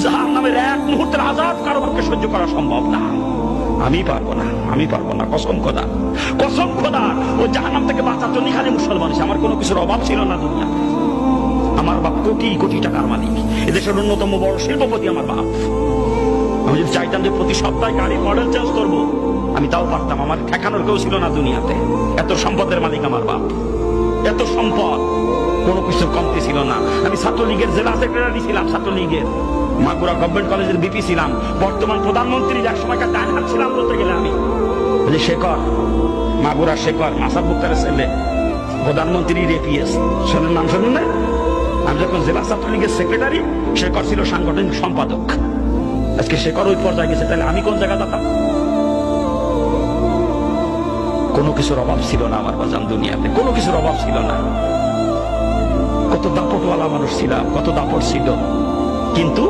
জাহান্নামের এক মুহূর্তের আযাব কারো পক্ষে সহ্য করা সম্ভব না। আমি পারবো না, কসম খোদা, কসম খোদা। ও জাহান্নাম থেকে বাঁচার জন্য খালি মুসলমান। আমার কোনো কিছুর অভাব ছিল না দুনিয়া। আমার বাপ কোটি কোটি টাকার মালিক, এদেশের অন্যতম বড় শিল্পপতি আমার বাপ। আমি যদি চাইতাম যে প্রতি সপ্তাহে গাড়ির মডেল চেঞ্জ করবো, আমি তাও পারতাম। আমার ঠেকানোর কেউ ছিল না দুনিয়াতে। এত সম্পদের মালিক আমার বাপ, এত সম্পদ, কোনো কিছুর কমতি ছিল না। আমি ছাত্রলীগের জেলা সেক্রেটারি ছিলাম, ছাত্রলীগের মাগুরা গভর্নমেন্ট কলেজের বিপি ছিলাম, বর্তমান প্রধানমন্ত্রীর এক সময়কার ডান হাত ছিলাম বলতে গেলে। আমি শেখর, মাগুরা শেখর, মাসাব মুক্তারের ছেলে, প্রধানমন্ত্রীর এপিএস, শোনেন নাম শোনেন না? আমি যখন জেলা ছাত্রলীগের সেক্রেটারি, শেখর ছিল সাংগঠনিক সম্পাদক। আজকে শেখর ওই পর্যায়ে গেছে, তাহলে আমি কোন জায়গায় যেতাম? কোনো কিছুর অভাব ছিল না আমার বাজান দুনিয়াতে, কোনো কিছুর অভাব ছিল না। কত দাপটওয়ালা মানুষ ছিলাম, কত দাপট ছিল, কিন্তু